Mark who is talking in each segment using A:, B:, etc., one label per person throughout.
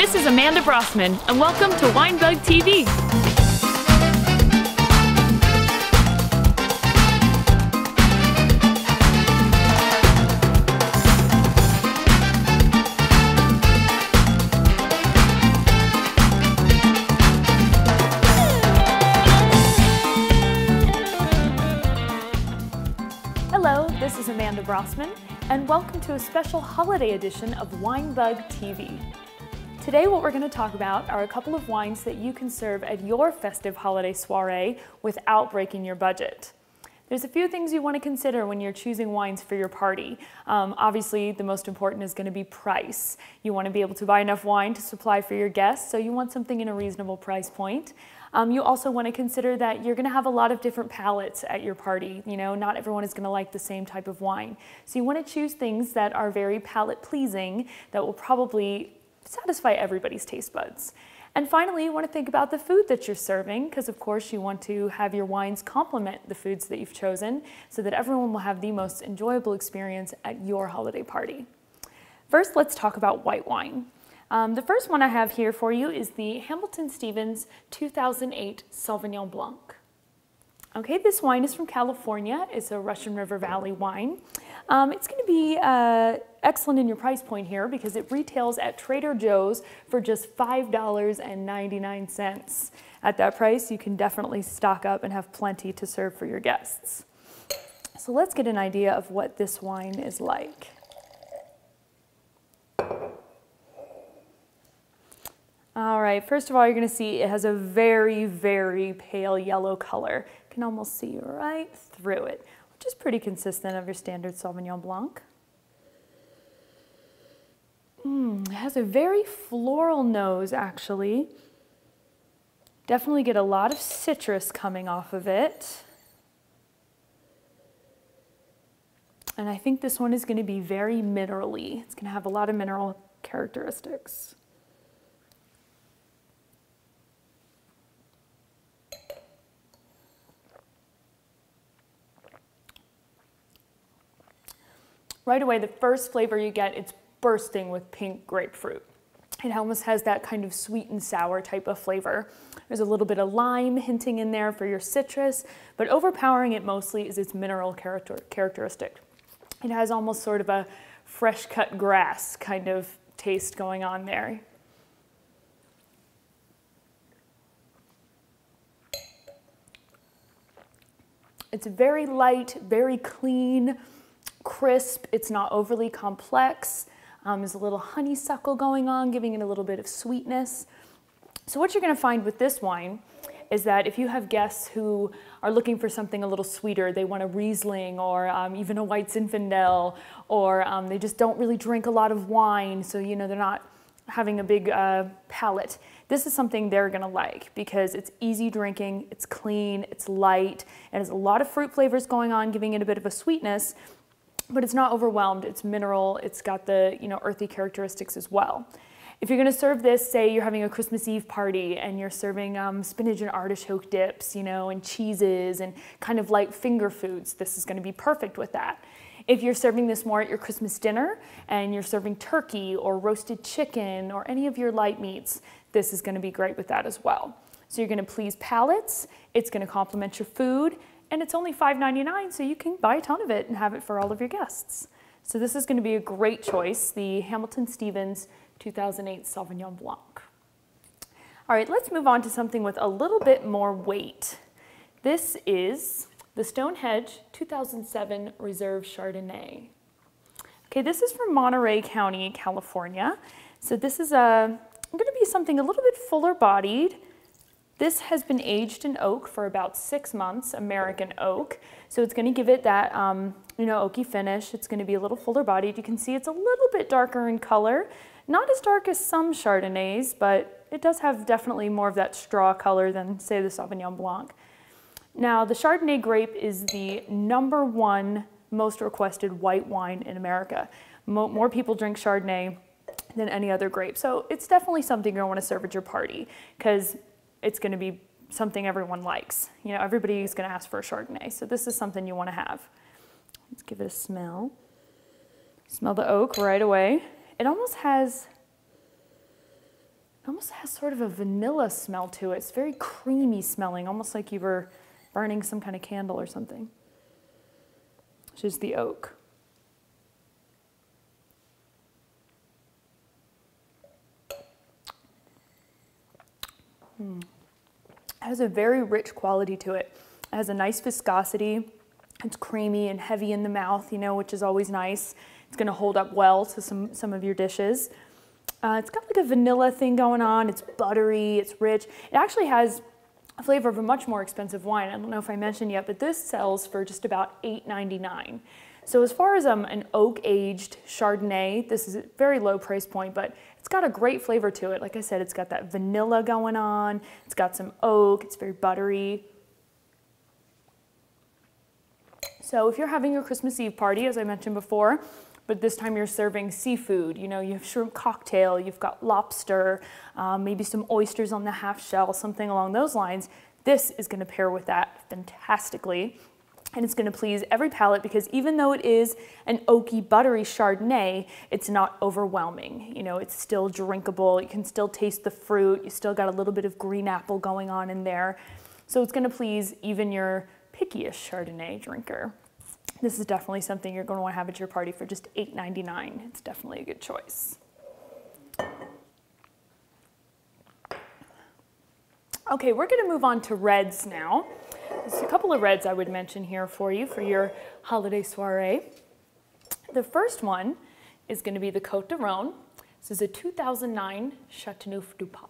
A: This is Amanda Brossman, and welcome to Winebug TV. Hello, this is Amanda Brossman, and welcome to a special holiday edition of Winebug TV. Today what we're going to talk about are a couple of wines that you can serve at your festive holiday soiree without breaking your budget. There's a few things you want to consider when you're choosing wines for your party. Obviously, the most important is going to be price. You want to be able to buy enough wine to supply for your guests, so you want something in a reasonable price point. You also want to consider that you're going to have a lot of different palates at your party. You know, not everyone is going to like the same type of wine. So you want to choose things that are very palate pleasing, that will probably satisfy everybody's taste buds. And finally, you want to think about the food that you're serving, because of course you want to have your wines complement the foods that you've chosen so that everyone will have the most enjoyable experience at your holiday party. First, let's talk about white wine. The first one I have here for you is the Hamilton Stevens 2008 Sauvignon Blanc. Okay, this wine is from California. It's a Russian River Valley wine. It's going to be excellent in your price point here because it retails at Trader Joe's for just $5.99. At that price, you can definitely stock up and have plenty to serve for your guests. So let's get an idea of what this wine is like. All right, first of all, you're going to see it has a very, very pale yellow color. You can almost see right through it, which is pretty consistent of your standard Sauvignon Blanc. It has a very floral nose, actually. Definitely get a lot of citrus coming off of it. And I think this one is going to be very minerally. It's going to have a lot of mineral characteristics. Right away, the first flavor you get, it's bursting with pink grapefruit. It almost has that kind of sweet and sour type of flavor. There's a little bit of lime hinting in there for your citrus, but overpowering it mostly is its mineral characteristic. It has almost sort of a fresh cut grass kind of taste going on there. It's very light, very clean, crisp. It's not overly complex. There's a little honeysuckle going on, giving it a little bit of sweetness. So what you're going to find with this wine is that if you have guests who are looking for something a little sweeter, they want a Riesling or even a White Zinfandel, or they just don't really drink a lot of wine, so you know they're not having a big palate. This is something they're going to like because it's easy drinking, it's clean, it's light, and has a lot of fruit flavors going on, giving it a bit of a sweetness. But it's not overwhelmed, it's mineral, it's got the earthy characteristics as well. If you're going to serve this, say you're having a Christmas Eve party and you're serving spinach and artichoke dips, and cheeses and kind of light finger foods, this is going to be perfect with that. If you're serving this more at your Christmas dinner and you're serving turkey or roasted chicken or any of your light meats, this is going to be great with that as well. So you're going to please palates, it's going to complement your food, and it's only $5.99, so you can buy a ton of it and have it for all of your guests. So this is going to be a great choice, the Hamilton Stevens 2008 Sauvignon Blanc. All right, let's move on to something with a little bit more weight. This is the Stonehedge 2007 Reserve Chardonnay. Okay, this is from Monterey County, California. So this is going to be something a little bit fuller bodied. This has been aged in oak for about 6 months, American oak. So it's going to give it that, oaky finish. It's going to be a little fuller bodied. You can see it's a little bit darker in color. Not as dark as some Chardonnays, but it does have definitely more of that straw color than, say, the Sauvignon Blanc. Now, the Chardonnay Grape is the #1 most requested white wine in America. More people drink Chardonnay than any other grape. So it's definitely something you're going to want to serve at your party because it's going to be something everyone likes. Everybody's going to ask for a Chardonnay, so this is something you want to have. Let's give it a smell. Smell the oak right away. It almost has It almost has sort of a vanilla smell to it. It's very creamy smelling, almost like you were burning some kind of candle or something, which is the oak. It has a very rich quality to it. It has a nice viscosity. It's creamy and heavy in the mouth, you know, which is always nice. It's going to hold up well to some of your dishes. It's got like a vanilla thing going on. It's buttery, it's rich. It actually has a flavor of a much more expensive wine. I don't know if I mentioned yet, but this sells for just about $8.99. So as far as an oak-aged Chardonnay, this is a very low price point, but it's got a great flavor to it. Like I said, it's got that vanilla going on. It's got some oak. It's very buttery. So if you're having your Christmas Eve party, as I mentioned before, but this time you're serving seafood, you know, you have shrimp cocktail, you've got lobster, maybe some oysters on the half shell, something along those lines, this is going to pair with that fantastically. And it's going to please every palate because even though it is an oaky, buttery Chardonnay, it's not overwhelming. You know, it's still drinkable. You can still taste the fruit. You still got a little bit of green apple going on in there. So it's going to please even your pickiest Chardonnay drinker. This is definitely something you're going to want to have at your party for just $8.99. It's definitely a good choice. Okay, we're going to move on to reds now. There's a couple of reds I would mention here for you for your holiday soiree. The first one is going to be the Cote De Rhone. This is a 2009 Châteauneuf du Pape.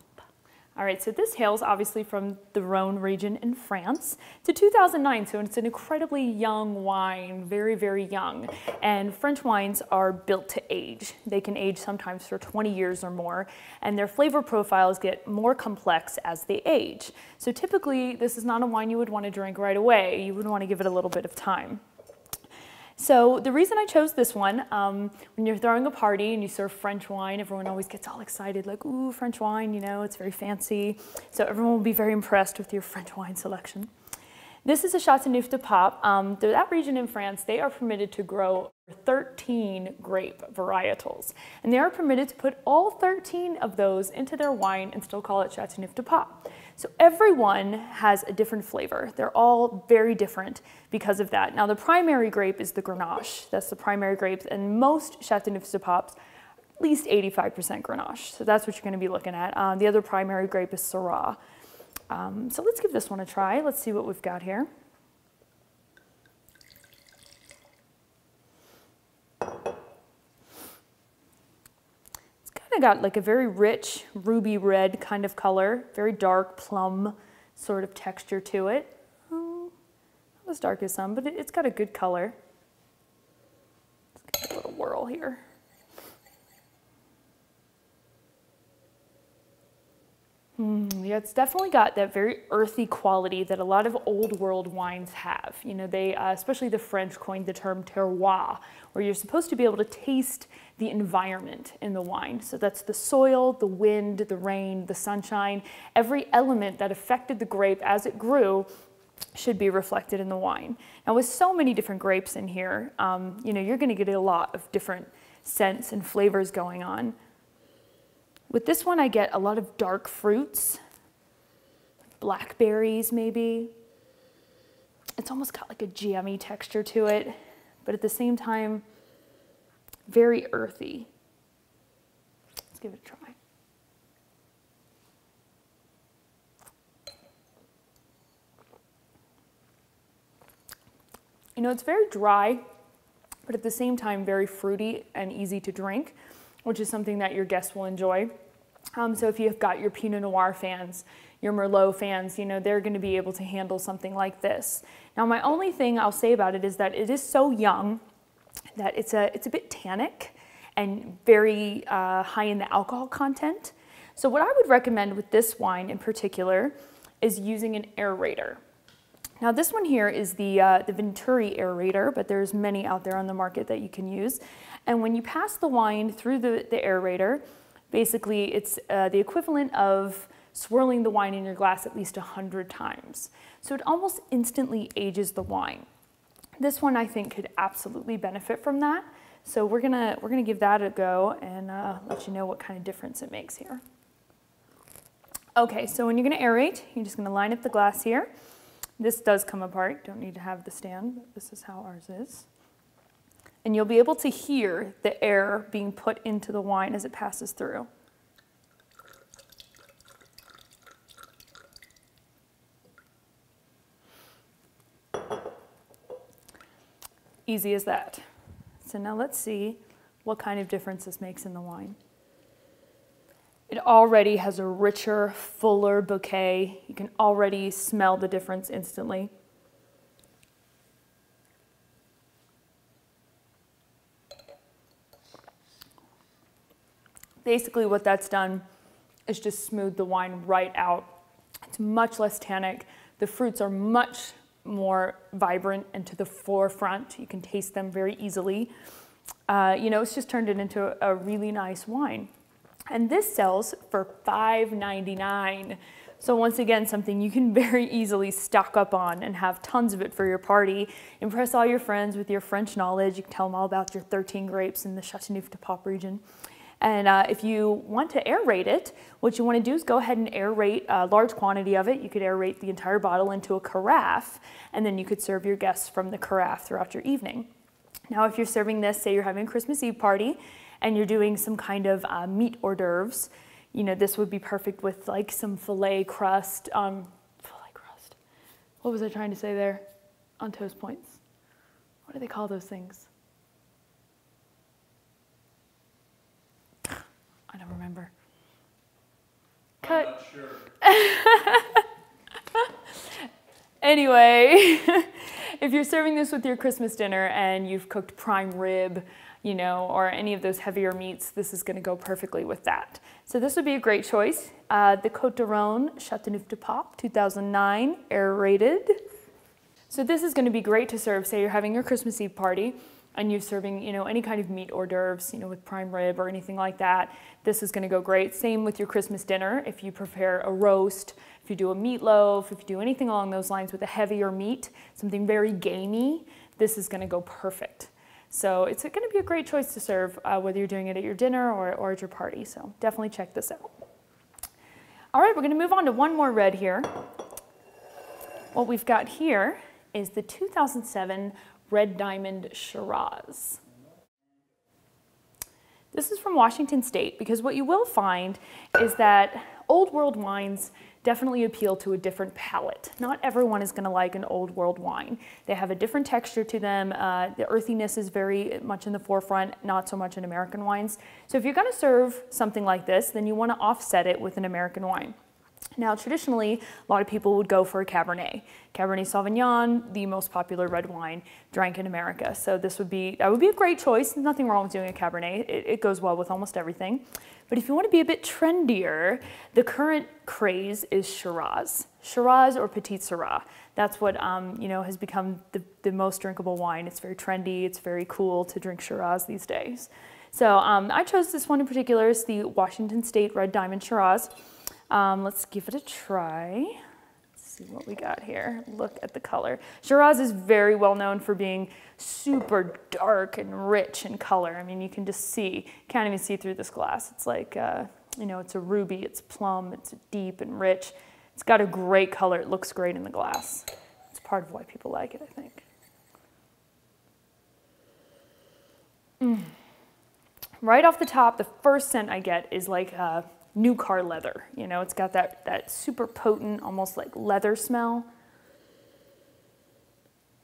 A: All right, so this hails obviously from the Rhone region in France. It's a 2009, so it's an incredibly young wine, very, very young. And French wines are built to age. They can age sometimes for 20 years or more, and their flavor profiles get more complex as they age. So typically, this is not a wine you would want to drink right away. You would want to give it a little bit of time. So the reason I chose this one, when you're throwing a party and you serve French wine, everyone always gets all excited, like, ooh, French wine, you know, it's very fancy. So everyone will be very impressed with your French wine selection. This is a Châteauneuf du Pape. That region in France, they are permitted to grow 13 grape varietals. And they are permitted to put all 13 of those into their wine and still call it Châteauneuf du Pape. So everyone has a different flavor. They're all very different because of that. Now the primary grape is the Grenache. That's the primary grape, and most Châteauneuf du Papes, at least 85% Grenache. So that's what you're going to be looking at. The other primary grape is Syrah. So let's give this one a try. Let's see what we've got here. Got like a very rich ruby red kind of color, very dark plum sort of texture to it. Not as dark as some, but it's got a good color. Let's give it a little whirl here. Yeah, it's definitely got that very earthy quality that a lot of old world wines have. You know, they, especially the French, coined the term terroir, where you're supposed to be able to taste the environment in the wine. So that's the soil, the wind, the rain, the sunshine. Every element that affected the grape as it grew should be reflected in the wine. Now with so many different grapes in here, you know, you're going to get a lot of different scents and flavors going on. With this one, I get a lot of dark fruits, blackberries maybe. It's almost got like a jammy texture to it, but at the same time, very earthy. Let's give it a try. You know, it's very dry, but at the same time, very fruity and easy to drink, which is something that your guests will enjoy. So if you've got your Pinot Noir fans, your Merlot fans, you know, they're going to be able to handle something like this. Now, my only thing I'll say about it is that it is so young that it's a bit tannic and very high in the alcohol content. So what I would recommend with this wine in particular is using an aerator. Now this one here is the Venturi aerator, but there's many out there on the market that you can use. And when you pass the wine through the aerator, basically it's the equivalent of swirling the wine in your glass at least 100 times. So it almost instantly ages the wine. This one I think could absolutely benefit from that. So we're gonna give that a go and let you know what kind of difference it makes here. Okay, so when you're gonna aerate, you're just gonna line up the glass here. This does come apart, don't need to have the stand, but this is how ours is. And you'll be able to hear the air being put into the wine as it passes through. Easy as that. So now let's see what kind of difference this makes in the wine. It already has a richer, fuller bouquet. You can already smell the difference instantly. Basically what that's done is just smooth the wine right out. It's much less tannic. The fruits are much more vibrant and to the forefront. You can taste them very easily. You know, it's just turned it into a really nice wine. And this sells for $5.99. So once again, something you can very easily stock up on and have tons of it for your party. Impress all your friends with your French knowledge. You can tell them all about your 13 grapes in the Chardonnay Grape region. And if you want to aerate it, what you want to do is go ahead and aerate a large quantity of it. You could aerate the entire bottle into a carafe, and then you could serve your guests from the carafe throughout your evening. Now, if you're serving this, say you're having a Christmas Eve party, and you're doing some kind of meat hors d'oeuvres, you know, this would be perfect with like some filet crust. What was I trying to say there? On toast points. What do they call those things? I don't remember. Cut. I'm not sure. Anyway, if you're serving this with your Christmas dinner and you've cooked prime rib, you know, or any of those heavier meats, this is going to go perfectly with that. So this would be a great choice. The Cote De Rhone Chardonnay Grape 2009, aerated. So this is going to be great to serve, say you're having your Christmas Eve party and you're serving, you know, any kind of meat hors d'oeuvres, you know, with prime rib or anything like that. This is going to go great. Same with your Christmas dinner. If you prepare a roast, if you do a meatloaf, if you do anything along those lines with a heavier meat, something very gamey, this is going to go perfect. So it's going to be a great choice to serve, whether you're doing it at your dinner or at your party. So definitely check this out. All right, we're going to move on to one more red here. What we've got here is the 2007 Red Diamond Shiraz. This is from Washington State, because what you will find is that old world wines definitely appeal to a different palate. Not everyone is going to like an old world wine. They have a different texture to them. The earthiness is very much in the forefront, not so much in American wines. So if you're going to serve something like this, then you want to offset it with an American wine. Now, traditionally, a lot of people would go for a Cabernet. Cabernet Sauvignon, the most popular red wine drank in America. So that would be a great choice. There's nothing wrong with doing a Cabernet. It goes well with almost everything. But if you want to be a bit trendier, the current craze is Shiraz. Shiraz or Petit Syrah. That's what you know, has become the most drinkable wine. It's very trendy. It's very cool to drink Shiraz these days. So I chose this one in particular. It's the Washington State Red Diamond Shiraz. Let's give it a try. Let's see what we got here. Look at the color. Shiraz is very well known for being super dark and rich in color. I mean, you can just see, can't even see through this glass. It's like, you know, it's a ruby, it's plum, it's deep and rich. It's got a great color. It looks great in the glass. It's part of why people like it, I think. Right off the top, the first scent I get is like new car leather. You know, it's got that super potent, almost like leather smell.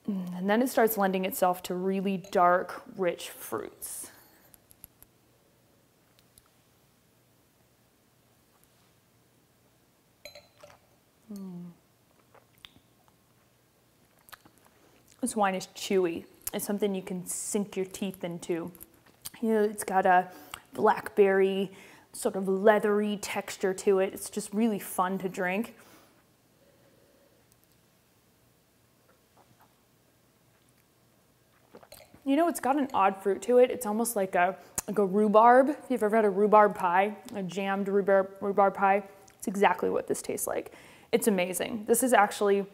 A: And then it starts lending itself to really dark, rich fruits. This wine is chewy. It's something you can sink your teeth into. You know, it's got a blackberry, sort of leathery texture to it. It's just really fun to drink. You know, it's got an odd fruit to it. It's almost like a rhubarb. If you've ever had a rhubarb pie, a jammed rhubarb pie, it's exactly what this tastes like. It's amazing. This is actually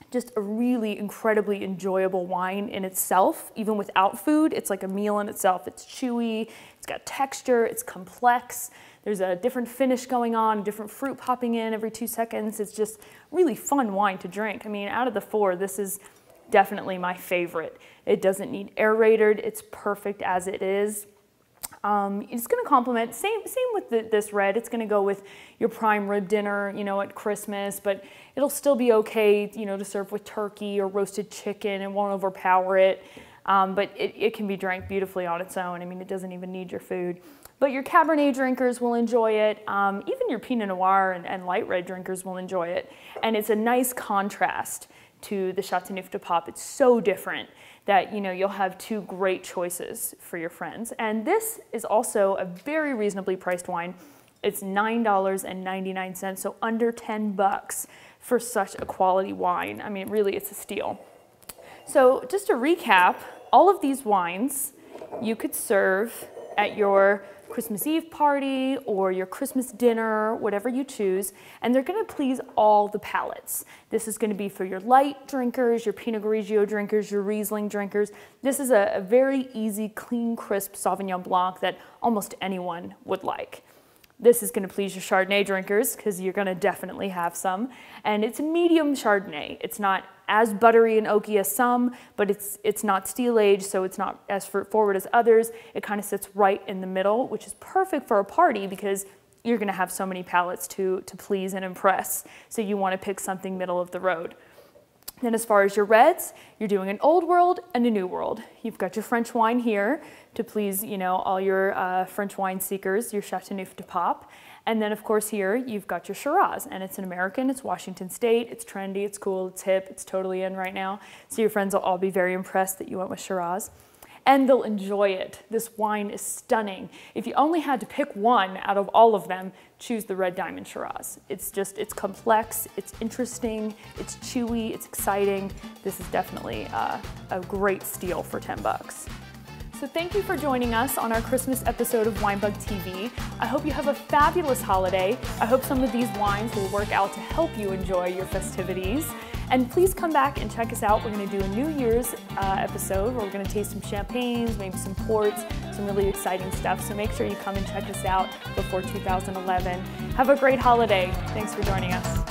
A: Just a really incredibly enjoyable wine in itself. Even without food, it's like a meal in itself. It's chewy, it's got texture, it's complex. There's a different finish going on, different fruit popping in every 2 seconds. It's just really fun wine to drink. I mean, out of the 4, this is definitely my favorite. It doesn't need aerated. It's perfect as it is. It's going to complement, same with this red. It's going to go with your prime rib dinner, you know, at Christmas, but it'll still be okay, you know, to serve with turkey or roasted chicken. It won't overpower it, but it can be drank beautifully on its own. I mean, it doesn't even need your food. But your Cabernet drinkers will enjoy it. Even your Pinot Noir and light red drinkers will enjoy it. And it's a nice contrast to the Chateauneuf du Pape. It's so different that, you know, you'll have 2 great choices for your friends. And this is also a very reasonably priced wine. It's $9.99, so under 10 bucks for such a quality wine. I mean, really, it's a steal. So just to recap, all of these wines you could serve at your Christmas Eve party or your Christmas dinner, whatever you choose, and they're going to please all the palates. This is going to be for your light drinkers, your Pinot Grigio drinkers, your Riesling drinkers. This is a very easy, clean, crisp Sauvignon Blanc that almost anyone would like. This is going to please your Chardonnay drinkers because you're going to definitely have some. And it's a medium Chardonnay. It's not as buttery and oaky as some, but it's not steel aged, so it's not as fruit forward as others. It kind of sits right in the middle, which is perfect for a party because you're going to have so many palates to please and impress. So you want to pick something middle of the road. Then as far as your reds, you're doing an old world and a new world. You've got your French wine here to please, you know, all your French wine seekers, your Chateauneuf du Pape. And then of course here, you've got your Shiraz, and it's an American, it's Washington State, it's trendy, it's cool, it's hip, it's totally in right now. So your friends will all be very impressed that you went with Shiraz. And they'll enjoy it. This wine is stunning. If you only had to pick one out of all of them, choose the Red Diamond Shiraz. It's complex, it's interesting, it's chewy, it's exciting. This is definitely a great steal for 10 bucks. So thank you for joining us on our Christmas episode of Winebug TV. I hope you have a fabulous holiday. I hope some of these wines will work out to help you enjoy your festivities. And please come back and check us out. We're going to do a New Year's episode where we're going to taste some champagnes, maybe some ports, some really exciting stuff. So make sure you come and check us out before 2011. Have a great holiday. Thanks for joining us.